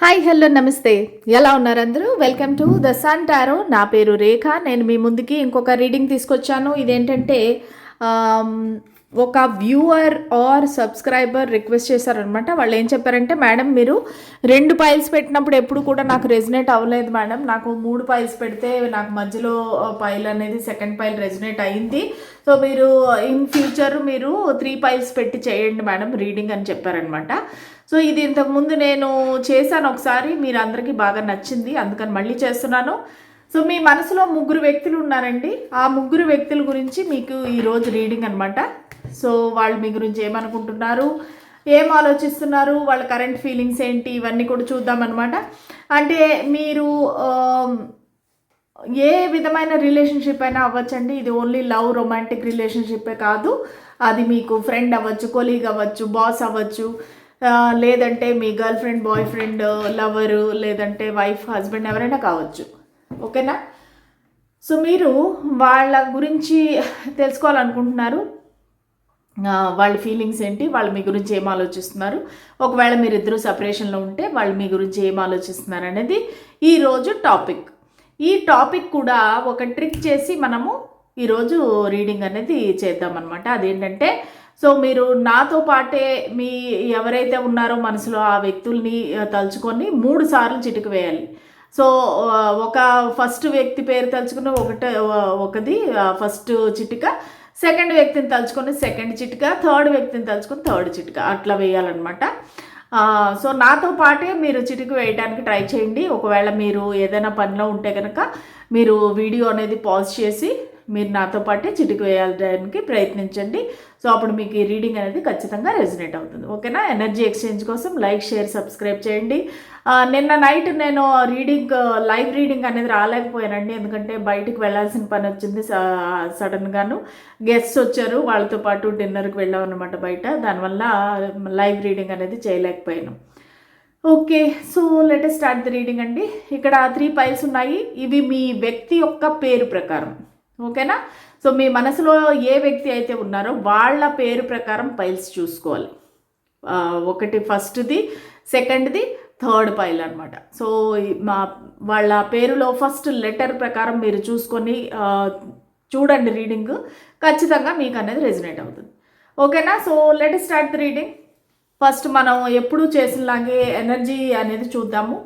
Hi hello నమస్తే. ఎలా ఉన్నారు అందరూ? Welcome to the sun tarot. నా పేరు రేఖ. నేను మీ ముందుకి ఇంకొక రీడింగ్ తీసుకొచ్చాను. ఇదేంటంటే ఆమ్, ఒక వ్యూవర్ ఆర్ సబ్స్క్రైబర్ రిక్వెస్ట్ చేశారనమాట. వాళ్ళు ఏం చెప్పారంటే, మేడం మీరు 2 పైల్స్ పెట్టినప్పుడు ఎప్పుడు కూడా నాకు రెజినేట్ అవ్వలేదు మేడం. నాకు 3 పైల్స్ పెడితే నాకు మధ్యలో పైల్ అనేది సెకండ్ పైల్ రెజినేట్ అయింది. సో మీరు ఇన్ ఫ్యూచర్ మీరు 3 పైల్స్ పెట్టి చేయండి మేడం రీడింగ్ అని చెప్పారనమాట. సో ఇది ఇంతకుముందు నేను చేశాను ఒకసారి, మీరు అందరికీ బాగా నచ్చింది, అందుకని మళ్ళీ చేస్తున్నాను. సో మీ మనసులో 3 వ్యక్తులు ఉన్నారండి. ఆ 3 వ్యక్తుల గురించి మీకు ఈరోజు రీడింగ్ అనమాట. సో వాళ్ళు మీ గురించి ఏమనుకుంటున్నారు, ఏం ఆలోచిస్తున్నారు, వాళ్ళ కరెంట్ ఫీలింగ్స్ ఏంటి, ఇవన్నీ కూడా చూద్దామన్నమాట. అంటే మీరు ఏ విధమైన రిలేషన్షిప్ అయినా అవ్వచ్చండి. ఇది ఓన్లీ లవ్ రొమాంటిక్ రిలేషన్షిప్పే కాదు. అది మీకు ఫ్రెండ్ అవ్వచ్చు, కొలీగ్ అవ్వచ్చు, బాస్ అవ్వచ్చు, లేదంటే మీ girl friend, boy friend, lover, లేదంటే వైఫ్, హస్బెండ్, ఎవరైనా కావచ్చు. ఓకేనా? సో మీరు వాళ్ళ గురించి తెలుసుకోవాలనుకుంటున్నారు. వాళ్ళ ఫీలింగ్స్ ఏంటి, వాళ్ళు మీ గురించి ఏం ఆలోచిస్తున్నారు, ఒకవేళ మీరిద్దరూ సపరేషన్లో ఉంటే వాళ్ళు మీ గురించి ఏం ఆలోచిస్తున్నారు అనేది ఈరోజు టాపిక్. ఈ టాపిక్ కూడా ఒక ట్రిక్ చేసి మనము ఈరోజు రీడింగ్ అనేది చేద్దామన్నమాట. అదేంటంటే, సో మీరు నాతో పాటే మీ ఎవరైతే ఉన్నారో మనసులో ఆ వ్యక్తుల్ని తలుచుకొని 3 సార్లు చిటిక వేయాలి. సో ఒక ఫస్ట్ వ్యక్తి పేరు తలుచుకుని ఒకది ఫస్ట్ చిటిక, సెకండ్ వ్యక్తిని తలుచుకొని సెకండ్ చిటిక, థర్డ్ వ్యక్తిని తలుచుకొని థర్డ్ చిటిక, అట్లా వేయాలన్నమాట. సో నాతో పాటే మీరు చిటిక వేయడానికి ట్రై చేయండి. ఒకవేళ మీరు ఏదైనా పనిలో ఉంటే కనుక మీరు వీడియో అనేది పాజ్ చేసి మీరు నాతో పాటే చిటిక వేయడానికి ప్రయత్నించండి. సో అప్పుడు మీకు ఈ రీడింగ్ అనేది ఖచ్చితంగా రెజినేట్ అవుతుంది. ఓకేనా? ఎనర్జీ ఎక్స్చేంజ్ కోసం లైక్, షేర్, సబ్స్క్రైబ్ చేయండి. నిన్న నైట్ నేను లైవ్ రీడింగ్ అనేది రాలేకపోయానండి, ఎందుకంటే బయటికి వెళ్ళాల్సిన పని వచ్చింది. సడన్గాను గెస్ట్స్ వచ్చారు, వాళ్ళతో పాటు డిన్నర్కి వెళ్ళాం అనమాట బయట. దానివల్ల లైవ్ రీడింగ్ అనేది చేయలేకపోయాను. Okay, so let us start the reading అండి. ఇక్కడ 3 పైల్స్ ఉన్నాయి. ఇవి మీ వ్యక్తి యొక్క పేరు ప్రకారం. ఓకేనా? సో మీ మనసులో ఏ వ్యక్తి అయితే ఉన్నారో వాళ్ళ పేరు ప్రకారం పైల్స్ చూసుకోవాలి. ఒకటి ఫస్ట్ది, సెకండ్ది, థర్డ్ పైల్ అనమాట. సో వాళ్ళ పేరులో ఫస్ట్ లెటర్ ప్రకారం మీరు చూసుకొని చూడండి రీడింగ్. ఖచ్చితంగా మీకు అనేది రెజినేట్ అవుతుంది. ఓకేనా? So let us start the reading. First మనం ఎప్పుడూ చేసినలాగే ఎనర్జీ అనేది చూద్దాము.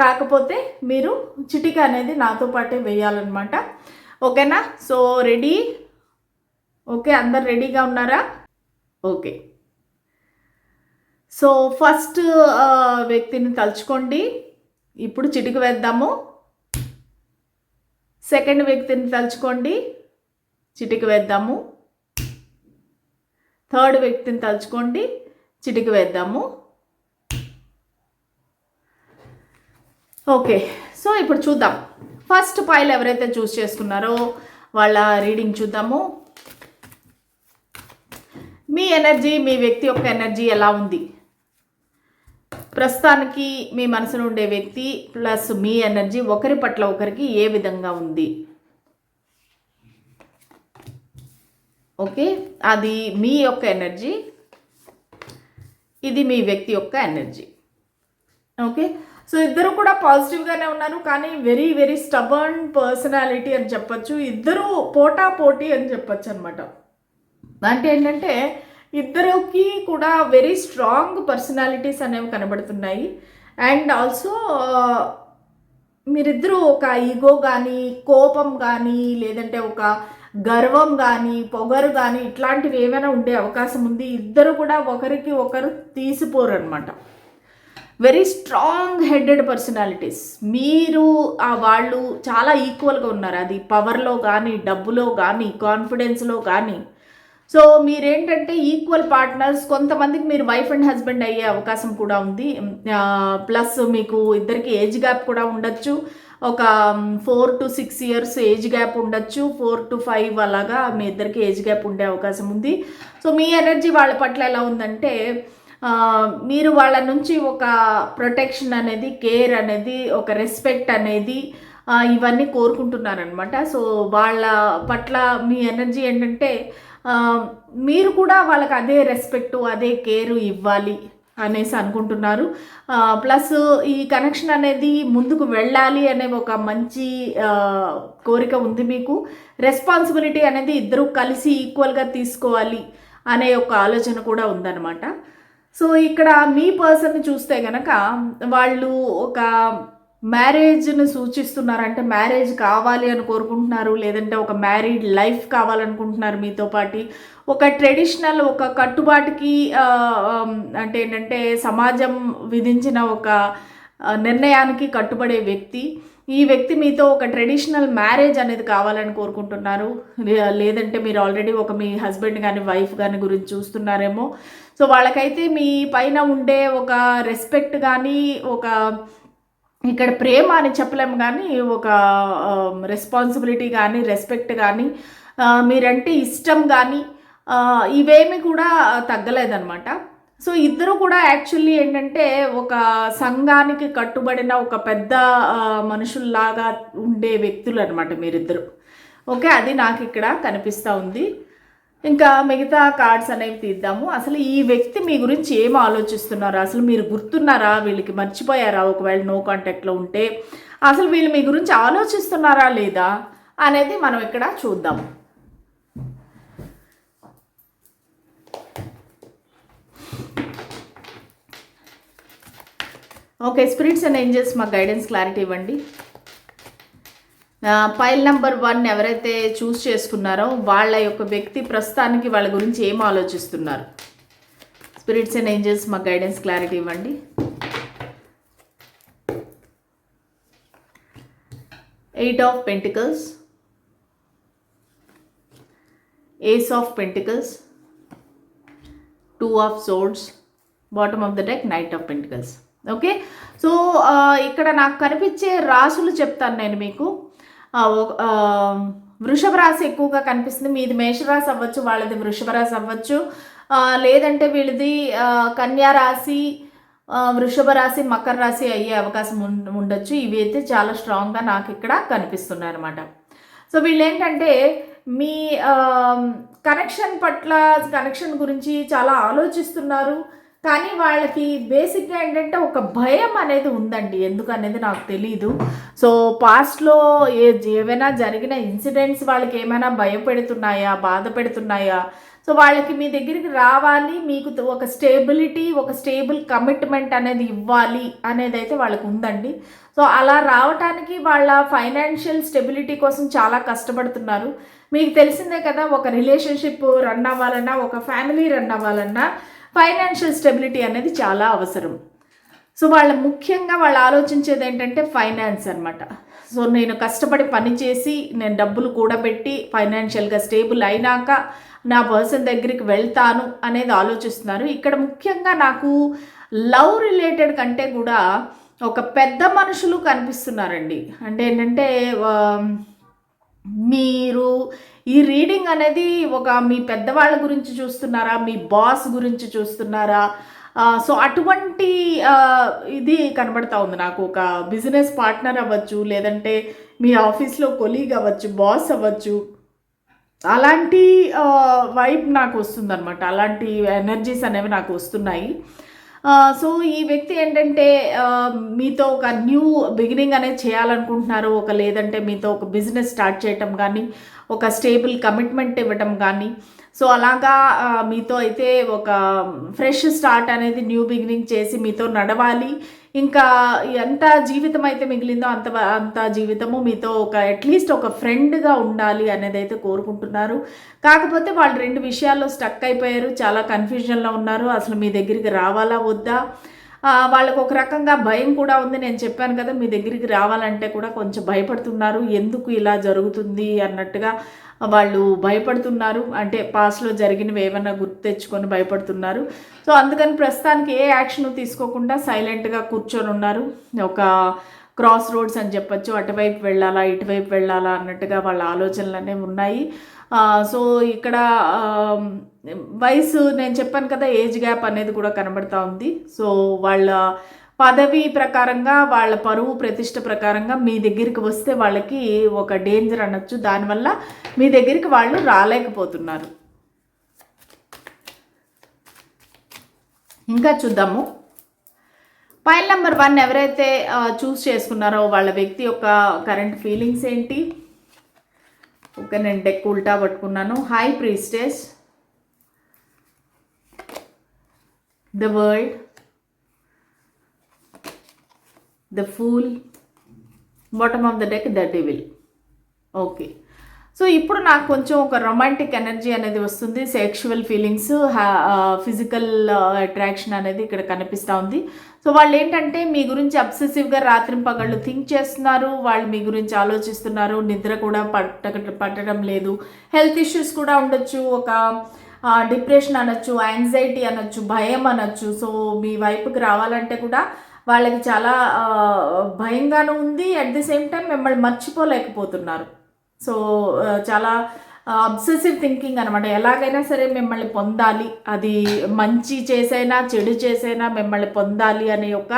కాకపోతే మీరు చిటిక అనేది నాతో పాటే వేయాలన్నమాట. ఓకేనా? So ready? ఓకే, అందరు రెడీగా ఉన్నారా? ఓకే, సో ఫస్ట్ వ్యక్తిని తలుచుకోండి. ఇప్పుడు చిటిక వేద్దాము. సెకండ్ వ్యక్తిని తలుచుకోండి, చిటిక వేద్దాము. థర్డ్ వ్యక్తిని తలుచుకోండి, చిటిక వేద్దాము. ఓకే, సో ఇప్పుడు చూద్దాం. ఫస్ట్ పైల్ ఎవరైతే చూస్ చేసుకున్నారో వాళ్ళ రీడింగ్ చూద్దాము. మీ ఎనర్జీ, మీ వ్యక్తి యొక్క ఎనర్జీ ఎలా ఉంది ప్రస్తుతానికి? మీ మనసులో ఉండే వ్యక్తి ప్లస్ మీ ఎనర్జీ ఒకరి పట్ల ఒకరికి ఏ విధంగా ఉంది? ఓకే, అది మీ యొక్క ఎనర్జీ, ఇది మీ వ్యక్తి యొక్క ఎనర్జీ. ఓకే, సో ఇద్దరు కూడా పాజిటివ్గానే ఉన్నారు, కానీ వెరీ వెరీ స్టబర్న్ పర్సనాలిటీ అని చెప్పచ్చు. ఇద్దరు పోటీ అని చెప్పచ్చు అనమాట. అంటే ఏంటంటే ఇద్దరికి కూడా వెరీ స్ట్రాంగ్ పర్సనాలిటీస్ అనేవి కనబడుతున్నాయి. అండ్ ఆల్సో మీరిద్దరూ ఒక ఈగో కానీ, కోపం కానీ, లేదంటే ఒక గర్వం కానీ, పొగరు కానీ, ఇట్లాంటివి ఏమైనా ఉండే అవకాశం ఉంది. ఇద్దరు కూడా ఒకరికి ఒకరు తీసిపోరు అనమాట. Very strong headed personalities. మీరు వాళ్ళు చాలా ఈక్వల్గా ఉన్నారు. అది పవర్లో కానీ, డబ్బులో కానీ, కాన్ఫిడెన్స్లో కానీ. సో మీరేంటంటే ఈక్వల్ పార్ట్నర్స్. కొంతమందికి మీరు వైఫ్ అండ్ హస్బెండ్ అయ్యే అవకాశం కూడా ఉంది. ప్లస్ మీకు ఇద్దరికి ఏజ్ గ్యాప్ కూడా ఉండొచ్చు. ఒక 4 to 6 years ఏజ్ గ్యాప్ ఉండొచ్చు. 4 to 5 అలాగా మీ ఇద్దరికి ఏజ్ గ్యాప్ ఉండే అవకాశం ఉంది. సో మీ ఎనర్జీ వాళ్ళ పట్ల ఎలా ఉందంటే, మీరు వాళ్ళ నుంచి ఒక ప్రొటెక్షన్ అనేది, కేర్ అనేది, ఒక రెస్పెక్ట్ అనేది, ఇవన్నీ కోరుకుంటున్నారనమాట. సో వాళ్ళ పట్ల మీ ఎనర్జీ ఏంటంటే, మీరు కూడా వాళ్ళకి అదే రెస్పెక్టు, అదే కేరు ఇవ్వాలి. అనేసి అనుకుంటున్నారు. ప్లస్ ఈ కనెక్షన్ అనేది ముందుకు వెళ్ళాలి అనే ఒక మంచి కోరిక ఉంది మీకు. రెస్పాన్సిబిలిటీ అనేది ఇద్దరు కలిసి ఈక్వల్గా తీసుకోవాలి అనే ఒక ఆలోచన కూడా ఉందన్నమాట. సో ఇక్కడ మీ పర్సన్ని చూస్తే కనుక వాళ్ళు ఒక మ్యారేజ్ని సూచిస్తున్నారు. అంటే మ్యారేజ్ కావాలి అని కోరుకుంటున్నారు, లేదంటే ఒక మ్యారీడ్ లైఫ్ కావాలనుకుంటున్నారు మీతో పాటు. ఒక ట్రెడిషనల్ ఒక కట్టుబాటుకి అంటే ఏంటంటే సమాజం విధించిన ఒక నిర్ణయానికి కట్టుబడే వ్యక్తి. ఈ వ్యక్తి మీతో ఒక ట్రెడిషనల్ మ్యారేజ్ అనేది కావాలని కోరుకుంటున్నారు, లేదంటే మీరు ఆల్రెడీ ఒక మీ హస్బెండ్ కానీ వైఫ్ కానీ గురించి చూస్తున్నారేమో. సో వాళ్ళకైతే మీ పైన ఉండే ఒక రెస్పెక్ట్ కానీ, ఒక ఇక్కడ ప్రేమ అని చెప్పలేము కానీ ఒక రెస్పాన్సిబిలిటీ కానీ, రెస్పెక్ట్ కానీ, మీరంటే ఇష్టం కానీ ఇవేమి కూడా తగ్గలేదన్నమాట. సో ఇద్దరు కూడా యాక్చువల్లీ ఏంటంటే ఒక సంఘానికి కట్టుబడిన ఒక పెద్ద మనుషుల్లాగా ఉండే వ్యక్తులు అనమాట మీరిద్దరు. ఓకే, అది నాకు ఇక్కడ కనిపిస్తూ ఉంది. ఇంకా మిగతా కార్డ్స్ అనేవి తీద్దాము. అసలు ఈ వ్యక్తి మీ గురించి ఏం ఆలోచిస్తున్నారు, అసలు మీరు గుర్తున్నారా, వీళ్ళకి మర్చిపోయారా, ఒకవేళ నో కాంటాక్ట్లో ఉంటే అసలు వీళ్ళు మీ గురించి ఆలోచిస్తున్నారా లేదా అనేది మనం ఇక్కడ చూద్దాము. ఓకే, స్పిరిట్స్ అండ్ ఏంజల్స్ మాకు గైడెన్స్ క్లారిటీ ఇవ్వండి. పైల్ నెంబర్ 1 ఎవరైతే చూస్ చేసుకున్నారో వాళ్ళ యొక్క వ్యక్తి ప్రస్తుతానికి వాళ్ళ గురించి ఏం ఆలోచిస్తున్నారు. స్పిరిట్స్ అండ్ ఏంజల్స్ మాకు గైడెన్స్ క్లారిటీ ఇవ్వండి. Eight of pentacles, ace of pentacles, 2 of swords, bottom of the deck knight of pentacles. Okay, so ఇక్కడ నాకు కనిపించే రాసులు చెప్తాను నేను మీకు. వృషభ రాశి ఎక్కువగా కనిపిస్తుంది. మీది మేషరాశి అవ్వచ్చు, వాళ్ళది వృషభ రాశి అవ్వచ్చు, లేదంటే వీళ్ళది కన్యా రాశి, వృషభ రాశి, మకర రాశి అయ్యే అవకాశం ఉండొచ్చు. ఇవి అయితే చాలా స్ట్రాంగ్గా నాకు ఇక్కడ కనిపిస్తున్నాయి అనమాట. సో వీళ్ళు ఏంటంటే మీ కనెక్షన్ గురించి చాలా ఆలోచిస్తున్నారు. కానీ వాళ్ళకి బేసిక్గా ఏంటంటే ఒక భయం అనేది ఉందండి, ఎందుకు అనేది నాకు తెలీదు. సో పాస్ట్లో ఏవైనా జరిగిన ఇన్సిడెంట్స్ వాళ్ళకి ఏమైనా భయపెడుతున్నాయా, బాధ పెడుతున్నాయా? సో వాళ్ళకి మీ దగ్గరికి రావాలి, మీకు ఒక స్టేబిలిటీ, ఒక స్టేబుల్ కమిట్మెంట్ అనేది ఇవ్వాలి అనేది అయితే వాళ్ళకి ఉందండి. సో అలా రావటానికి వాళ్ళ ఫైనాన్షియల్ స్టెబిలిటీ కోసం చాలా కష్టపడుతున్నారు. మీకు తెలిసిందే కదా, ఒక రిలేషన్షిప్ రన్ అవ్వాలన్నా, ఒక ఫ్యామిలీ రన్ అవ్వాలన్నా ఫైనాన్షియల్ స్టెబిలిటీ అనేది చాలా అవసరం. సో ముఖ్యంగా వాళ్ళు ఆలోచించేది ఏంటంటే ఫైనాన్స్ అనమాట. సో నేను కష్టపడి పని చేసి నేను డబ్బులు కూడబెట్టి ఫైనాన్షియల్గా స్టేబుల్ అయినాక నా పర్సన్ దగ్గరికి వెళ్తాను అనేది ఆలోచిస్తున్నారు. ఇక్కడ ముఖ్యంగా నాకు లవ్ రిలేటెడ్ కంటే కూడా ఒక పెద్ద మనుషులు కనిపిస్తున్నారండి. అంటే ఏంటంటే మీరు ఈ రీడింగ్ అనేది ఒక మీ పెద్దవాళ్ళ గురించి చూస్తున్నారా, మీ బాస్ గురించి చూస్తున్నారా? సో అటువంటి ఇది కనబడతా ఉంది నాకు. ఒక బిజినెస్ పార్ట్నర్ అవ్వచ్చు, లేదంటే మీ ఆఫీస్లో కొలీగ్ అవ్వచ్చు, బాస్ అవ్వచ్చు, అలాంటి వైబ్ నాకు వస్తుందన్నమాట. అలాంటి ఎనర్జీస్ అనేవి నాకు వస్తున్నాయి. సో ఈ వ్యక్తి ఏంటంటే మీతో ఒక న్యూ బిగినింగ్ అనేది చేయాలనుకుంటున్నారు, లేదంటే మీతో ఒక బిజినెస్ స్టార్ట్ చేయటం కానీ, ఒక స్టేబుల్ కమిట్మెంట్ ఇవ్వటం కానీ. సో అలాగా మీతో అయితే ఒక ఫ్రెష్ స్టార్ట్ అనేది, న్యూ బిగినింగ్ చేసి మీతో నడవాలి. ఇంకా ఎంత జీవితం అయితే మిగిలిందో అంత జీవితము మీతో అట్లీస్ట్ ఒక ఫ్రెండ్గా ఉండాలి అనేది అయితే కోరుకుంటున్నారు. కాకపోతే వాళ్ళు 2 విషయాల్లో స్టక్ అయిపోయారు, చాలా కన్ఫ్యూజన్లో ఉన్నారు. అసలు మీ దగ్గరికి రావాలా వద్దా? వాళ్ళకు ఒక రకంగా భయం కూడా ఉంది. నేను చెప్పాను కదా, మీ దగ్గరికి రావాలంటే కూడా కొంచెం భయపడుతున్నారు. ఎందుకు ఇలా జరుగుతుంది అన్నట్టుగా వాళ్ళు భయపడుతున్నారు. అంటే పాస్ట్లో జరిగినవి ఏమైనా గుర్తు తెచ్చుకొని భయపడుతున్నారు. సో అందుకని ప్రస్తుతానికి ఏ యాక్షన్ తీసుకోకుండా సైలెంట్గా కూర్చొని ఉన్నారు. ఒక క్రాస్ రోడ్స్ అని చెప్పచ్చు, అటువైపు వెళ్ళాలా ఇటువైపు వెళ్ళాలా అన్నట్టుగా వాళ్ళ ఆలోచనలు అనేవి ఉన్నాయి. సో ఇక్కడ వయసు నేను చెప్పాను కదా, ఏజ్ గ్యాప్ అనేది కూడా కనబడతా ఉంది. సో వాళ్ళ పదవి ప్రకారంగా, వాళ్ళ పరువు ప్రతిష్ట ప్రకారంగా మీ దగ్గరికి వస్తే వాళ్ళకి ఒక డేంజర్ అనొచ్చు. దానివల్ల మీ దగ్గరికి వాళ్ళు రాలేకపోతున్నారు. ఇంకా చూద్దాము. పైల్ నెంబర్ 1 ఎవరైతే చూస్ చేసుకున్నారో వాళ్ళ వ్యక్తి యొక్క కరెంట్ ఫీలింగ్స్ ఏంటి? ఓకే, నేను డెక్ ఉల్టా పట్టుకున్నాను. High priestess, the world, the fool, bottom of the deck the devil. Okay, so ఇప్పుడు నాకు కొంచెం ఒక రొమాంటిక్ ఎనర్జీ అనేది వస్తుంది. సెక్షువల్ ఫీలింగ్స్, ఫిజికల్ అట్రాక్షన్ అనేది ఇక్కడ కనిపిస్తూ ఉంది. సో వాళ్ళు ఏంటంటే మీ గురించి అబ్సెసివ్గా రాత్రింపగళ్ళు థింక్ చేస్తున్నారు. వాళ్ళు మీ గురించి ఆలోచిస్తున్నారు. నిద్ర కూడా పట్టడం లేదు. హెల్త్ ఇష్యూస్ కూడా ఉండొచ్చు. ఒక డిప్రెషన్ అనొచ్చు, యాంగ్జైటీ అనొచ్చు, భయం అనొచ్చు. సో మీ వైపుకి రావాలంటే కూడా వాళ్ళకి చాలా భయంగానూ ఉంది. అట్ ది సేమ్ టైం మిమ్మల్ని మర్చిపోలేకపోతున్నారు. సో చాలా అబ్సెసివ్ థింకింగ్ అనమాట. ఎలాగైనా సరే మిమ్మల్ని పొందాలి, అది మంచి చేసైనా చెడు చేసైనా మిమ్మల్ని పొందాలి అనే ఒక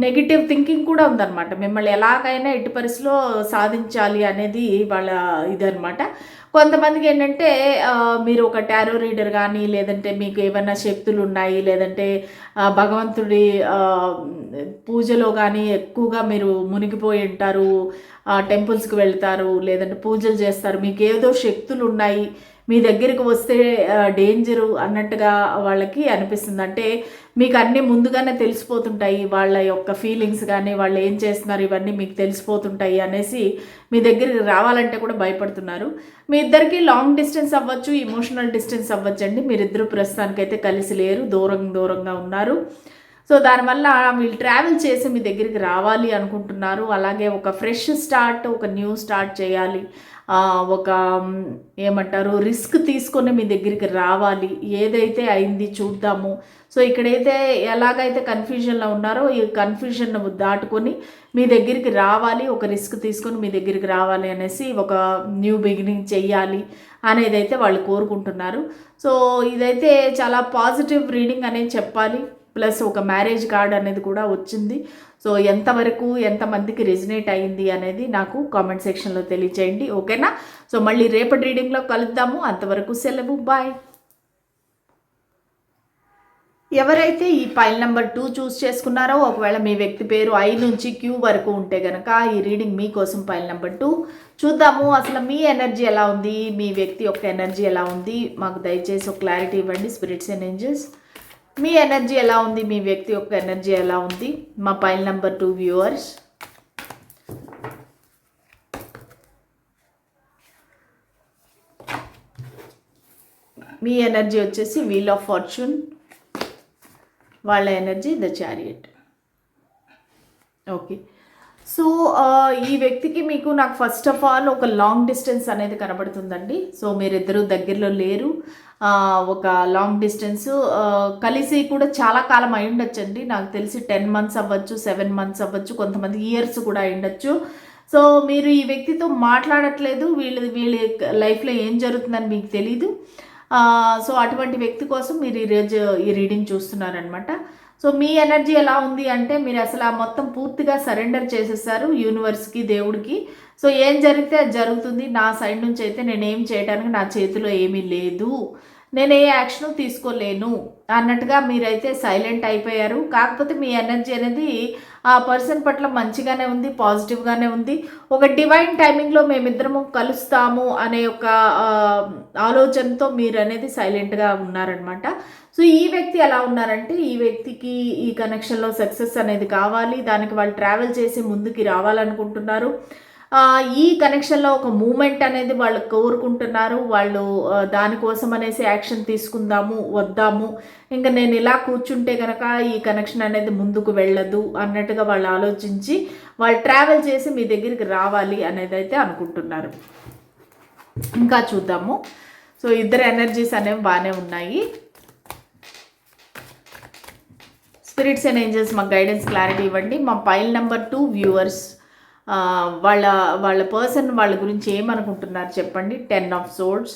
నెగిటివ్ థింకింగ్ కూడా ఉందన్నమాట. మిమ్మల్ని ఎలాగైనా ఎట్టి పరిస్థితిలో సాధించాలి అనేది వాళ్ళ ఇదనమాట. కొంతమందికి ఏంటంటే మీరు ఒక టారో రీడర్ కానీ, లేదంటే మీకు ఏమైనా శక్తులు ఉన్నాయి, లేదంటే భగవంతుడి పూజలో కానీ ఎక్కువగా మీరు మునిగిపోయి ఉంటారు. టెంపుల్స్కి వెళ్తారు, లేదంటే పూజలు చేస్తారు. మీకు ఏదో శక్తులు ఉన్నాయి, మీ దగ్గరికి వస్తే డేంజరు అన్నట్టుగా వాళ్ళకి అనిపిస్తుంది. అంటే మీకు అన్నీ ముందుగానే తెలిసిపోతుంటాయి. వాళ్ళ యొక్క ఫీలింగ్స్ కానీ, వాళ్ళు ఏం చేస్తున్నారు ఇవన్నీ మీకు తెలిసిపోతుంటాయి అనేసి మీ దగ్గరికి రావాలంటే కూడా భయపడుతున్నారు. మీ ఇద్దరికి లాంగ్ డిస్టెన్స్ అవ్వచ్చు, ఇమోషనల్ డిస్టెన్స్ అవ్వచ్చండి. మీరిద్దరు ప్రస్తుతానికైతే కలిసి లేరు, దూరంగా ఉన్నారు. సో దానివల్ల వీళ్ళు ట్రావెల్ చేసి మీ దగ్గరికి రావాలి అనుకుంటున్నారు. అలాగే ఒక ఫ్రెష్ స్టార్ట్, ఒక న్యూ స్టార్ట్ చేయాలి, ఒక ఏమంటారు రిస్క్ తీసుకొని మీ దగ్గరికి రావాలి. ఏదైతే అయింది చూద్దాము. సో ఇక్కడైతే ఎలాగైతే కన్ఫ్యూజన్లో ఉన్నారో ఈ కన్ఫ్యూజన్ దాటుకొని మీ దగ్గరికి రావాలి, ఒక రిస్క్ తీసుకొని మీ దగ్గరికి రావాలి అనేసి ఒక న్యూ బిగినింగ్ చెయ్యాలి అనేది అయితే వాళ్ళు కోరుకుంటున్నారు. సో ఇదైతే చాలా పాజిటివ్ రీడింగ్ అనేది చెప్పాలి. ప్లస్ ఒక మ్యారేజ్ కార్డ్ అనేది కూడా వచ్చింది. సో ఎంతమందికి రెజినేట్ అయింది అనేది నాకు కామెంట్ సెక్షన్లో తెలియచేయండి. ఓకేనా? సో మళ్ళీ రేపటి రీడింగ్లో కలుద్దాము. అంతవరకు సెలవు, బాయ్. ఎవరైతే ఈ పైల్ నెంబర్ 2 చూస్ చేసుకున్నారో, ఒకవేళ మీ వ్యక్తి పేరు I నుంచి Q వరకు ఉంటే కనుక ఈ రీడింగ్ మీకోసం పైల్ నెంబర్ 2 చూద్దాము. అసలు మీ ఎనర్జీ ఎలా ఉంది, మీ వ్యక్తి యొక్క ఎనర్జీ ఎలా ఉంది, మాకు దయచేసి ఒక క్లారిటీ ఇవ్వండి స్పిరిట్స్ అండ్ ఏంజెల్స్. మీ ఎనర్జీ ఎలా ఉంది, మీ వ్యక్తి యొక్క ఎనర్జీ ఎలా ఉంది మా పైల్ నెంబర్ 2 వ్యూవర్స్. మీ ఎనర్జీ వచ్చేసి వీల్ ఆఫ్ ఫార్చ్యూన్, వాళ్ళ energy the chariot. Okay, so ఈ వ్యక్తికి మీకు నాకు ఫస్ట్ ఆఫ్ ఆల్ ఒక లాంగ్ డిస్టెన్స్ అనేది కనబడుతుందండి. సో మీరిద్దరూ దగ్గరలో లేరు. ఒక లాంగ్ డిస్టెన్స్ కలిసి కూడా చాలా కాలం అయి ఉండొచ్చండి. నాకు తెలిసి 10 months అవ్వచ్చు, 7 months అవ్వచ్చు, కొంతమంది ఇయర్స్ కూడా అయి ఉండొచ్చు. సో మీరు ఈ వ్యక్తితో మాట్లాడట్లేదు, వీళ్ళ లైఫ్లో ఏం జరుగుతుందని మీకు తెలీదు. సో అటువంటి వ్యక్తి కోసం మీరు ఈరోజు ఈ రీడింగ్ చూస్తున్నారనమాట. సో మీ ఎనర్జీ ఎలా ఉంది అంటే మీరు అసలు మొత్తం పూర్తిగా సరెండర్ చేసేసారు యూనివర్స్కి, దేవుడికి. సో ఏం జరిగితే అది జరుగుతుంది. నా సైడ్ నుంచి అయితే నేనేం చేయడానికి నా చేతిలో ఏమీ లేదు, నేను ఏ యాక్షన్ తీసుకోలేను అన్నట్టుగా మీరైతే సైలెంట్ అయిపోయారు. కాకపోతే మీ ఎనర్జీ అనేది ఆ పర్సన్ పట్ల మంచిగానే ఉంది, పాజిటివ్గానే ఉంది. ఒక డివైన్ టైమింగ్లో మేమిద్దరము కలుస్తాము అనే ఒక ఆలోచనతో మీరు అనేది సైలెంట్గా ఉన్నారనమాట. సో ఈ వ్యక్తి ఎలా ఉన్నారంటే, ఈ వ్యక్తికి ఈ కనెక్షన్లో సక్సెస్ అనేది కావాలి, దానికి వాళ్ళు ట్రావెల్ చేసి ముందుకి రావాలనుకుంటున్నారు. ఈ కనెక్షన్లో ఒక మూమెంట్ అనేది వాళ్ళు కోరుకుంటున్నారు. వాళ్ళు దానికోసం అనేసి యాక్షన్ తీసుకుందాము, వద్దాము, ఇంకా నేను ఇలా కూర్చుంటే కనుక ఈ కనెక్షన్ అనేది ముందుకు వెళ్ళదు అన్నట్టుగా వాళ్ళు ఆలోచించి వాళ్ళు ట్రావెల్ చేసి మీ దగ్గరికి రావాలి అనేది అయితే అనుకుంటున్నారు. ఇంకా చూద్దాము. సో ఇద్దరు ఎనర్జీస్ అనేవి బాగానే ఉన్నాయి. స్పిరిట్స్ అండ్ ఏంజల్స్ మాకు గైడెన్స్ క్లారిటీ ఇవ్వండి. మా పైల్ నెంబర్ 2 వ్యూవర్స్ వాళ్ళ పర్సన్ వాళ్ళ గురించి ఏమనుకుంటున్నారు చెప్పండి. 10 of swords.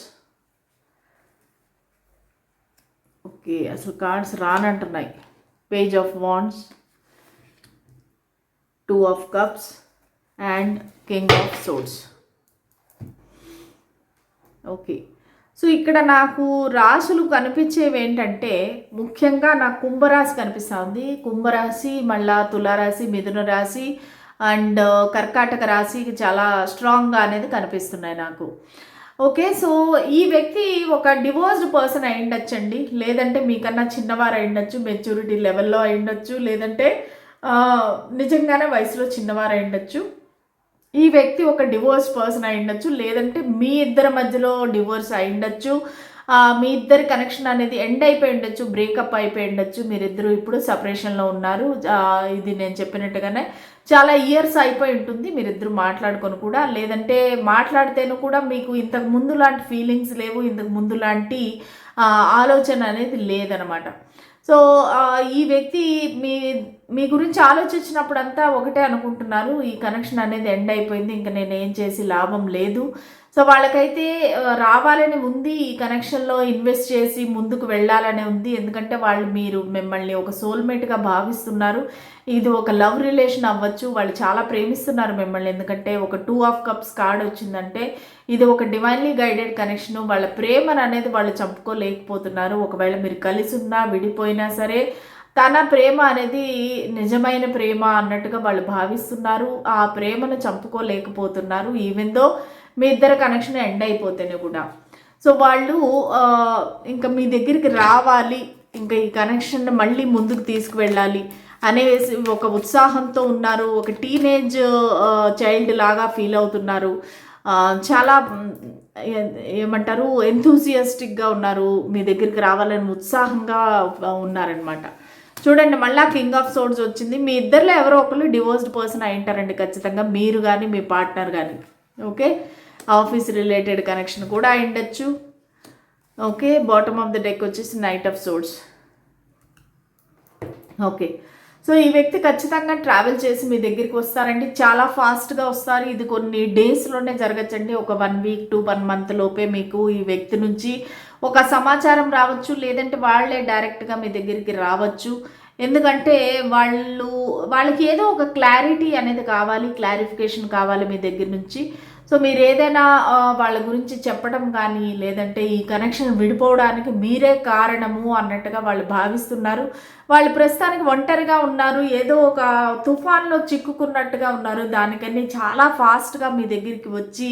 ఓకే, అసలు కార్డ్స్ రానంటున్నాయి. Page of wands, 2 of cups and king of swords. Okay, so ఇక్కడ నాకు రాశులు కనిపించేవి ఏంటంటే ముఖ్యంగా నాకు కుంభరాశి కనిపిస్తూ ఉంది. కుంభరాశి, మళ్ళా తులారాశి, మిథున రాశి అండ్ కర్కాటక రాశి చాలా స్ట్రాంగ్గా అనేది కనిపిస్తున్నాయి నాకు. ఓకే, సో ఈ వ్యక్తి ఒక డివోర్స్డ్ పర్సన్ అయి ఉండొచ్చండి, లేదంటే మీకన్నా చిన్నవారు అయి ఉండొచ్చు, మెచ్యూరిటీ లెవెల్లో అయి ఉండొచ్చు, లేదంటే నిజంగానే వయసులో చిన్నవారు అయి ఉండొచ్చు. ఈ వ్యక్తి ఒక డివోర్స్ పర్సన్ అయి ఉండొచ్చు, లేదంటే మీ ఇద్దరి మధ్యలో డివోర్స్ అయి ఉండొచ్చు, మీ ఇద్దరి కనెక్షన్ అనేది ఎండ్ అయిపోయి ఉండొచ్చు, బ్రేకప్ అయిపోయి ఉండొచ్చు, మీరిద్దరూ ఇప్పుడు సపరేషన్లో ఉన్నారు. ఇది నేను చెప్పినట్టుగానే చాలా ఇయర్స్ అయిపోయి ఉంటుంది మీరిద్దరు మాట్లాడుకొని కూడా, లేదంటే మాట్లాడితేనూ కూడా మీకు ఇంతకు ముందు లాంటి ఫీలింగ్స్ లేవు, ఇంతకు ముందు లాంటి ఆలోచన అనేది లేదనమాట. సో ఈ వ్యక్తి మీ గురించి ఆలోచించినప్పుడంతా ఒకటే అనుకుంటున్నారు, ఈ కనెక్షన్ అనేది ఎండ్ అయిపోయింది, ఇంకా నేను ఏం చేసి లాభం లేదు. సో వాళ్ళకైతే రావాలని ఉంది, ఈ కనెక్షన్లో ఇన్వెస్ట్ చేసి ముందుకు వెళ్ళాలనే ఉంది. ఎందుకంటే మీరు మిమ్మల్ని ఒక సోల్మేట్గా భావిస్తున్నారు. ఇది ఒక లవ్ రిలేషన్ అవ్వచ్చు, వాళ్ళు చాలా ప్రేమిస్తున్నారు మిమ్మల్ని. ఎందుకంటే ఒక 2 ఆఫ్ కప్స్ కార్డ్ వచ్చిందంటే ఇది ఒక డివైన్లీ గైడెడ్ కనెక్షను. వాళ్ళ ప్రేమను అనేది వాళ్ళు చంపుకోలేకపోతున్నారు. ఒకవేళ మీరు కలిసి ఉన్నా విడిపోయినా సరే తన ప్రేమ అనేది నిజమైన ప్రేమ అన్నట్టుగా వాళ్ళు భావిస్తున్నారు. ఆ ప్రేమను చంపుకోలేకపోతున్నారు, ఈవెన్ దో మీ ఇద్దరు కనెక్షన్ ఎండ్ అయిపోతేనే కూడా. సో వాళ్ళు ఇంకా మీ దగ్గరికి రావాలి, ఇంకా ఈ కనెక్షన్ మళ్ళీ ముందుకు తీసుకువెళ్ళాలి అనేసి ఒక ఉత్సాహంతో ఉన్నారు. ఒక టీనేజ్ చైల్డ్ లాగా ఫీల్ అవుతున్నారు. చాలా ఏమంటారు, ఎంతూసియాస్టిక్గా ఉన్నారు, మీ దగ్గరికి రావాలని ఉత్సాహంగా ఉన్నారనమాట. చూడండి, మళ్ళీ కింగ్ ఆఫ్ సోర్డ్స్ వచ్చింది. మీ ఇద్దరిలో ఎవరో ఒకరు డివోర్స్డ్ పర్సన్ అయి ఉంటారండి ఖచ్చితంగా, మీరు కానీ మీ పార్ట్నర్ కానీ. ఓకే, ఆఫీస్ రిలేటెడ్ కనెక్షన్ కూడా అయి ఉండొచ్చు. Okay, bottom of the deck వచ్చేసి knight of swords. Okay, so ఈ వ్యక్తి ఖచ్చితంగా ట్రావెల్ చేసి మీ దగ్గరికి వస్తారండి, చాలా ఫాస్ట్గా వస్తారు. ఇది కొన్ని డేస్లోనే జరగచ్చండి, ఒక 1 వీక్ టు 1 మంత్ లోపే మీకు ఈ వ్యక్తి నుంచి ఒక సమాచారం రావచ్చు, లేదంటే వాళ్ళే డైరెక్ట్గా మీ దగ్గరికి రావచ్చు. ఎందుకంటే వాళ్ళకి ఏదో ఒక క్లారిటీ అనేది కావాలి, క్లారిఫికేషన్ కావాలి మీ దగ్గర నుంచి. సో మీరు ఏదైనా వాళ్ళ గురించి చెప్పడం కానీ, లేదంటే ఈ కనెక్షన్ విడిపోవడానికి మీరే కారణము అన్నట్టుగా వాళ్ళు భావిస్తున్నారు. వాళ్ళు ప్రస్తుతానికి ఒంటరిగా ఉన్నారు, ఏదో ఒక తుఫాన్లో చిక్కుకున్నట్టుగా ఉన్నారు. దానికన్నీ చాలా ఫాస్ట్గా మీ దగ్గరికి వచ్చి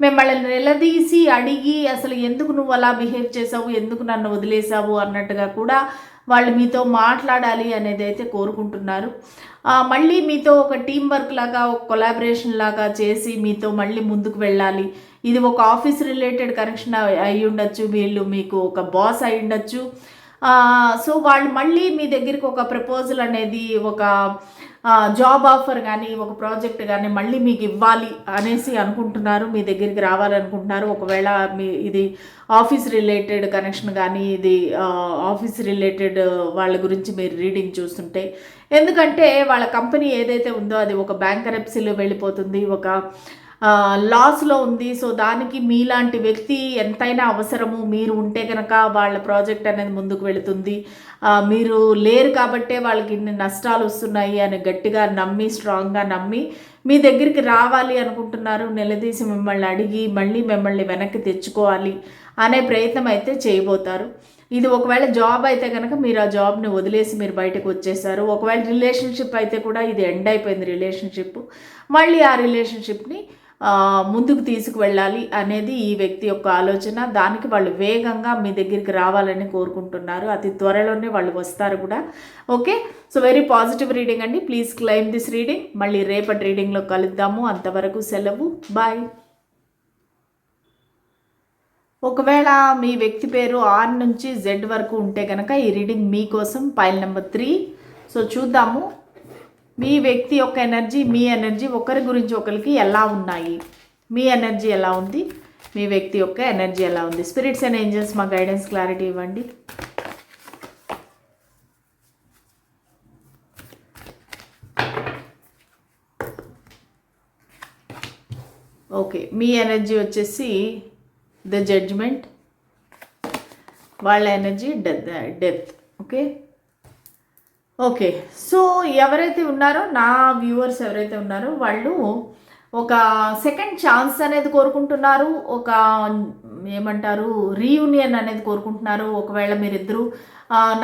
మిమ్మల్ని నిలదీసి అడిగి, అసలు ఎందుకు నువ్వు అలా బిహేవ్ చేసావు, ఎందుకు నన్ను వదిలేసావు అన్నట్టుగా కూడా వాళ్ళు మీతో మాట్లాడాలి అనేది అయితే కోరుకుంటున్నారు. మళ్ళీ మీతో ఒక టీం వర్క్ లాగా, ఒక కొలాబరేషన్ లాగా చేసి మీతో మళ్ళీ ముందుకు వెళ్ళాలి. ఇది ఒక ఆఫీస్ రిలేటెడ్ కనెక్షన్ అయి ఉండొచ్చు, వీళ్ళు మీకు ఒక బాస్ అయి ఉండొచ్చు. సో వాళ్ళు మళ్ళీ మీ దగ్గరికి ఒక ప్రపోజల్ అనేది, ఒక జాబ్ ఆఫర్ కానీ, ఒక ప్రాజెక్ట్ కానీ మళ్ళీ మీకు ఇవ్వాలి అనేసి అనుకుంటున్నారు, మీ దగ్గరికి రావాలనుకుంటున్నారు. ఒకవేళ ఇది ఆఫీస్ రిలేటెడ్ కనెక్షన్ కానీ, ఇది ఆఫీస్ రిలేటెడ్ వాళ్ళ గురించి మీరు రీడింగ్ చూస్తుంటే, ఎందుకంటే వాళ్ళ కంపెనీ ఏదైతే ఉందో అది ఒక బ్యాంకరప్సీలో వెళ్ళిపోతుంది, ఒక లాస్లో ఉంది. సో దానికి మీలాంటి వ్యక్తి ఎంతైనా అవసరము, మీరు ఉంటే కనుక వాళ్ళ ప్రాజెక్ట్ అనేది ముందుకు వెళుతుంది. మీరు లేరు కాబట్టే వాళ్ళకి ఇన్ని నష్టాలు వస్తున్నాయి అని గట్టిగా నమ్మి, స్ట్రాంగ్గా నమ్మి మీ దగ్గరికి రావాలి అనుకుంటున్నారు. నిలదీసి మిమ్మల్ని అడిగి మళ్ళీ మిమ్మల్ని వెనక్కి తెచ్చుకోవాలి అనే ప్రయత్నం అయితే చేయబోతారు. ఇది ఒకవేళ జాబ్ అయితే కనుక మీరు ఆ జాబ్ని వదిలేసి మీరు బయటకు వచ్చేసారు. ఒకవేళ రిలేషన్షిప్ అయితే కూడా ఇది ఎండ్ అయిపోయింది రిలేషన్షిప్, మళ్ళీ ఆ రిలేషన్షిప్ని ముందుకు తీసుకువెళ్ళాలి అనేది ఈ వ్యక్తి యొక్క ఆలోచన. దానికి వాళ్ళు వేగంగా మీ దగ్గరికి రావాలని కోరుకుంటున్నారు. అతి త్వరలోనే వాళ్ళు వస్తారు కూడా. Okay, so very positive reading అండి. Please claim this reading. మళ్ళీ రేపటి రీడింగ్లో కలుద్దాము. అంతవరకు సెలవు, బాయ్. ఒకవేళ మీ వ్యక్తి పేరు R నుంచి Z వరకు ఉంటే కనుక ఈ రీడింగ్ మీకోసం. Pile number 3. సో చూద్దాము మీ వ్యక్తి యొక్క ఎనర్జీ, మీ ఎనర్జీ ఒకరి గురించి ఒకరికి ఎలా ఉన్నాయి, మీ ఎనర్జీ ఎలా ఉంది, మీ వ్యక్తి యొక్క ఎనర్జీ ఎలా ఉంది. స్పిరిట్స్ అండ్ ఏంజల్స్ మా గైడెన్స్ క్లారిటీ ఇవ్వండి. ఓకే, మీ ఎనర్జీ వచ్చేసి ద జడ్జ్మెంట్, వాళ్ళ energy death. Okay okay, so ఎవరైతే ఉన్నారో, నా వ్యూవర్స్ ఎవరైతే ఉన్నారో వాళ్ళు ఒక సెకండ్ ఛాన్స్ అనేది కోరుకుంటున్నారు. ఒక ఏమంటారు రీయూనియన్ అనేది కోరుకుంటున్నారు. ఒకవేళ మీరిద్దరూ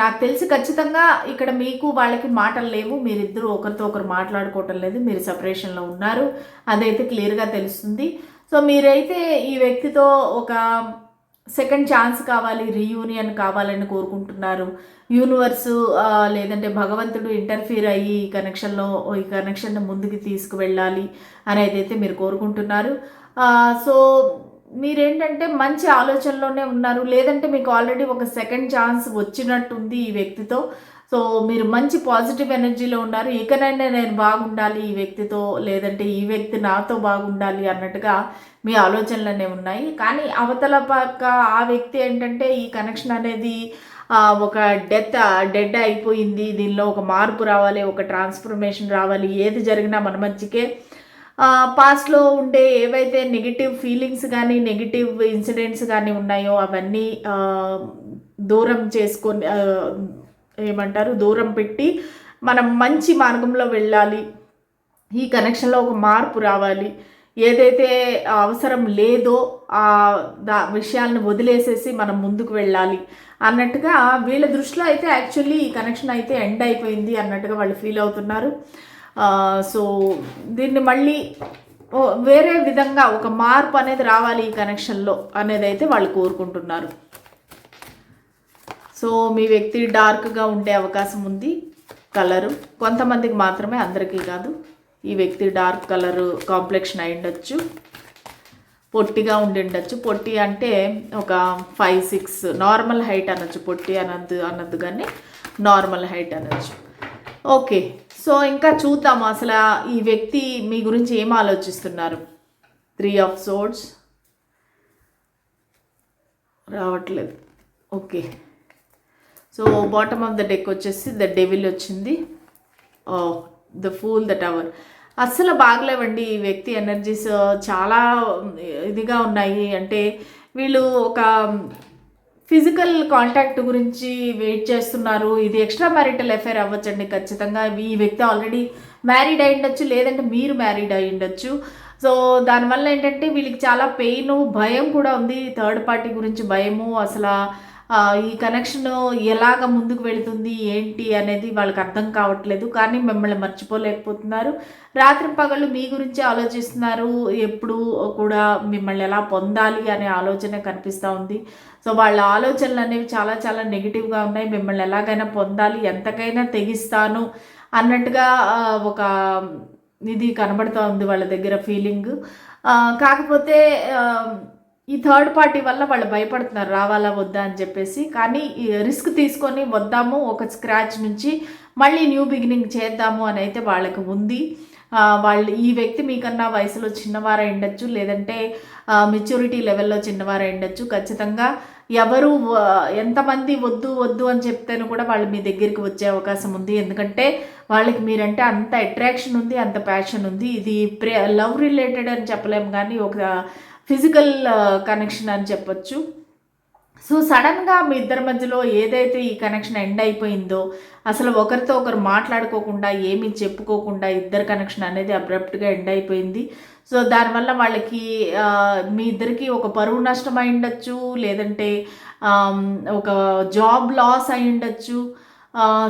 నాకు తెలిసి ఖచ్చితంగా ఇక్కడ మీకు వాళ్ళకి మాటలు లేవు. మీరిద్దరూ ఒకరితో ఒకరు మాట్లాడుకోవటం లేదు. మీరు సెపరేషన్లో ఉన్నారు. అదైతే క్లియర్గా తెలుస్తుంది. సో మీరైతే ఈ వ్యక్తితో ఒక సెకండ్ ఛాన్స్ కావాలి, రీయూనియన్ కావాలని కోరుకుంటున్నారు. యూనివర్సు లేదంటే భగవంతుడు ఇంటర్ఫీర్ అయ్యి ఈ కనెక్షన్ని ముందుకు తీసుకువెళ్ళాలి అనేది అయితే మీరు కోరుకుంటున్నారు. సో మీరేంటంటే మంచి ఆలోచనలోనే ఉన్నారు. లేదంటే మీకు ఆల్రెడీ ఒక సెకండ్ ఛాన్స్ వచ్చినట్టుంది ఈ వ్యక్తితో. సో మీరు మంచి పాజిటివ్ ఎనర్జీలో ఉన్నారు. ఇకనైనా నేను బాగుండాలి ఈ వ్యక్తితో, లేదంటే ఈ వ్యక్తి నాతో బాగుండాలి అన్నట్టుగా మీ ఆలోచనలనే ఉన్నాయి. కానీ అవతల పక్క ఆ వ్యక్తి ఏంటంటే ఈ కనెక్షన్ అనేది ఒక డెడ్ అయిపోయింది, దీనిలో ఒక మార్పు రావాలి, ఒక ట్రాన్స్ఫర్మేషన్ రావాలి, ఏది జరిగినా మన మంచికే. పాస్ట్లో ఉండే ఏవైతే నెగిటివ్ ఫీలింగ్స్ కానీ నెగిటివ్ ఇన్సిడెంట్స్ కానీ ఉన్నాయో అవన్నీ దూరం చేసుకొని ఏమంటారు దూరం పెట్టి మనం మంచి మార్గంలో వెళ్ళాలి. ఈ కనెక్షన్లో ఒక మార్పు రావాలి. ఏదైతే అవసరం లేదో విషయాలను వదిలేసేసి మనం ముందుకు వెళ్ళాలి అన్నట్టుగా వీళ్ళ దృష్టిలో అయితే యాక్చువల్లీ ఈ కనెక్షన్ అయితే ఎండ్ అయిపోయింది అన్నట్టుగా వాళ్ళు ఫీల్ అవుతున్నారు. సో దీన్ని మళ్ళీ వేరే విధంగా ఒక మార్పు అనేది రావాలి ఈ కనెక్షన్లో అనేది అయితే వాళ్ళు కోరుకుంటున్నారు. సో మీ వ్యక్తి డార్క్గా ఉండే అవకాశం ఉంది కలరు. కొంతమందికి మాత్రమే, అందరికీ కాదు. ఈ వ్యక్తి డార్క్ కలరు కాంప్లెక్షన్ అయి ఉండొచ్చు, పొట్టిగా ఉండి ఉండొచ్చు. పొట్టి అంటే ఒక 5'6" నార్మల్ హైట్ అనొచ్చు. పొట్టి అనద్దు కానీ నార్మల్ హైట్ అనొచ్చు. ఓకే, సో ఇంకా చూద్దాము అసలు ఈ వ్యక్తి మీ గురించి ఏం ఆలోచిస్తున్నారు. 3 of Swords రావట్లేదు. Okay, so bottom of the deck వచ్చేసి ద డెవిల్ వచ్చింది. The fool, the tower. అస్సలు బాగలేవండి ఈ వ్యక్తి ఎనర్జీస్, చాలా ఇదిగా ఉన్నాయి. అంటే వీళ్ళు ఒక ఫిజికల్ కాంటాక్ట్ గురించి వెయిట్ చేస్తున్నారు. ఇది ఎక్స్ట్రా మ్యారిటల్ అఫైర్ అవ్వచ్చండి ఖచ్చితంగా. ఈ వ్యక్తి ఆల్రెడీ మ్యారీడ్ అయి ఉండొచ్చు, లేదంటే మీరు మ్యారీడ్ అయి ఉండొచ్చు. సో దానివల్ల ఏంటంటే వీళ్ళకి చాలా పెయిన్, భయం కూడా ఉంది. థర్డ్ పార్టీ గురించి భయము. అసలు ఈ కనెక్షన్ ఎలాగ ముందుకు వెళుతుంది ఏంటి అనేది వాళ్ళకి అర్థం కావట్లేదు. కానీ మిమ్మల్ని మర్చిపోలేకపోతున్నారు. రాత్రి పగళ్ళు మీ గురించి ఆలోచిస్తున్నారు. ఎప్పుడు కూడా మిమ్మల్ని ఎలా పొందాలి అనే ఆలోచన కనిపిస్తూ ఉంది. సో వాళ్ళ ఆలోచనలు అనేవి చాలా చాలా నెగిటివ్గా ఉన్నాయి. మిమ్మల్ని ఎలాగైనా పొందాలి, ఎంతకైనా తెగిస్తాను అన్నట్టుగా ఒక ఇది కనబడుతూ ఉంది వాళ్ళ దగ్గర ఫీలింగ్. కాకపోతే ఈ థర్డ్ పార్టీ వల్ల వాళ్ళు భయపడుతున్నారు, రావాలా వద్దా అని చెప్పేసి. కానీ రిస్క్ తీసుకొని వద్దాము, ఒక స్క్రాచ్ నుంచి మళ్ళీ న్యూ బిగినింగ్ చేద్దాము అని అయితే వాళ్ళకి ఉంది. వాళ్ళు ఈ వ్యక్తి మీకన్నా వయసులో చిన్నవారై ఉండొచ్చు, లేదంటే మెచ్యూరిటీ లెవెల్లో చిన్నవారై ఉండొచ్చు. ఖచ్చితంగా ఎవరు ఎంతమంది వద్దు వద్దు అని చెప్తేనే కూడా వాళ్ళు మీ దగ్గరికి వచ్చే అవకాశం ఉంది. ఎందుకంటే వాళ్ళకి మీరంటే అంత అట్రాక్షన్ ఉంది, అంత ప్యాషన్ ఉంది. ఇది లవ్ రిలేటెడ్ అని చెప్పలేము, కానీ ఒక ఫిజికల్ కనెక్షన్ అని చెప్పొచ్చు. సో సడన్గా మీ ఇద్దరి మధ్యలో ఏదైతే ఈ కనెక్షన్ ఎండ్ అయిపోయిందో, అసలు ఒకరితో ఒకరు మాట్లాడుకోకుండా ఏమీ చెప్పుకోకుండా ఇద్దరు కనెక్షన్ అనేది అబ్రప్ట్గా ఎండ్ అయిపోయింది. సో దానివల్ల వాళ్ళకి మీ ఇద్దరికి ఒక పరువు నష్టం అయి ఉండొచ్చు, లేదంటే ఒక జాబ్ లాస్ అయి ఉండొచ్చు.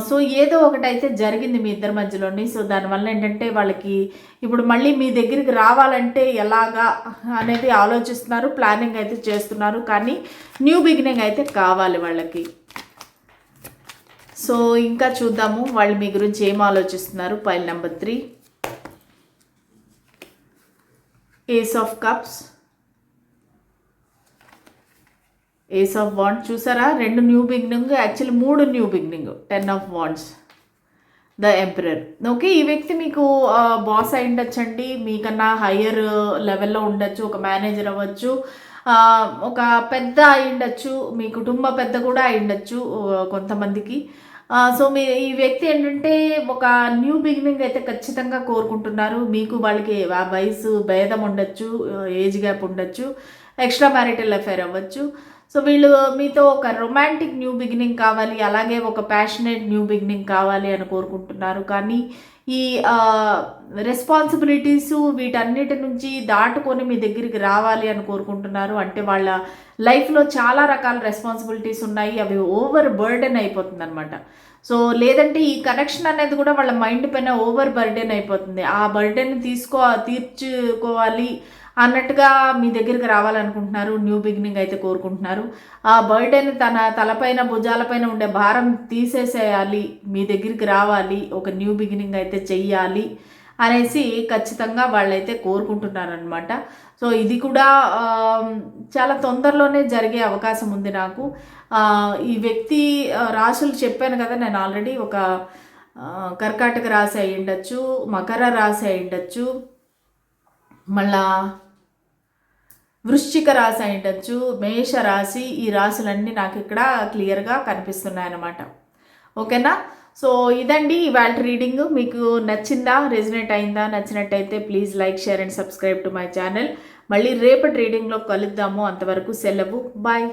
సో ఏదో ఒకటైతే జరిగింది మీ ఇద్దరి మధ్యలోని. సో దానివల్ల ఏంటంటే వాళ్ళకి ఇప్పుడు మళ్ళీ మీ దగ్గరికి రావాలంటే ఎలాగా అనేది ఆలోచిస్తున్నారు, ప్లానింగ్ అయితే చేస్తున్నారు. కానీ న్యూ బిగినింగ్ అయితే కావాలి వాళ్ళకి. సో ఇంకా చూద్దాము వాళ్ళు మీ గురించి ఏం ఆలోచిస్తున్నారు. Pile number 3, ace of cups, ace of wands. చూసారా, 2 new beginning, actually 3 new beginning. 10 of Wands, the emperor. Okay, ఈ వ్యక్తి మీకు బాస్ అయి ఉండొచ్చండి, మీకన్నా హయ్యర్ లెవెల్లో ఉండొచ్చు, ఒక మేనేజర్ అవ్వచ్చు, ఒక పెద్ద అయి ఉండొచ్చు, మీ కుటుంబ పెద్ద కూడా అయి ఉండొచ్చు కొంతమందికి. సో ఈ వ్యక్తి ఏంటంటే ఒక న్యూ బిగినింగ్ అయితే ఖచ్చితంగా కోరుకుంటున్నారు. మీకు వాళ్ళకి వయసు భేదం ఉండొచ్చు, ఏజ్ గ్యాప్ ఉండొచ్చు, ఎక్స్ట్రా మ్యారిటల్ అఫైర్ అవ్వచ్చు. సో వీళ్ళు మీతో ఒక రొమాంటిక్ న్యూ బిగినింగ్ కావాలి, అలాగే ఒక ప్యాషనేట్ న్యూ బిగినింగ్ కావాలి అని కోరుకుంటున్నారు. కానీ ఈ రెస్పాన్సిబిలిటీస్ వీటన్నిటి నుంచి దాటుకొని మీ దగ్గరికి రావాలి అని కోరుకుంటున్నారు. అంటే వాళ్ళ లైఫ్లో చాలా రకాల రెస్పాన్సిబిలిటీస్ ఉన్నాయి, అవి ఓవర్ బర్డెన్ అయిపోతుంది అనమాట. సో లేదంటే ఈ కనెక్షన్ అనేది కూడా వాళ్ళ మైండ్ పైన ఓవర్ బర్డెన్ అయిపోతుంది. ఆ బర్డెన్ తీర్చుకోవాలి అన్నట్టుగా మీ దగ్గరికి రావాలనుకుంటున్నారు. న్యూ బిగినింగ్ అయితే కోరుకుంటున్నారు. ఆ బర్డెన్ తన తలపైన భుజాలపైన ఉండే భారం తీసేసేయాలి, మీ దగ్గరికి రావాలి, ఒక న్యూ బిగినింగ్ అయితే చెయ్యాలి అనేసి ఖచ్చితంగా వాళ్ళైతే కోరుకుంటున్నారనమాట. సో ఇది కూడా చాలా తొందరలోనే జరిగే అవకాశం ఉంది నాకు. ఈ వ్యక్తి రాశులు చెప్పాను కదా నేను ఆల్రెడీ, ఒక కర్కాటక రాశి అయి ఉండొచ్చు, మకర రాశి అయి ఉండొచ్చు, మళ్ళా వృశ్చిక రాశి అయి ఉండొచ్చు, మేష రాశి. ఈ రాశులన్నీ నాకు ఇక్కడ క్లియర్గా కనిపిస్తున్నాయి అన్నమాట. ఓకేనా? సో ఇదండి ఇవాళ రీడింగ్. మీకు నచ్చిందా, రెజినేట్ అయిందా? నచ్చినట్టయితే please like, share and subscribe to my channel. మళ్ళీ రేపటి రీడింగ్లో కలుద్దాము. అంతవరకు సెలవు. బాయ్.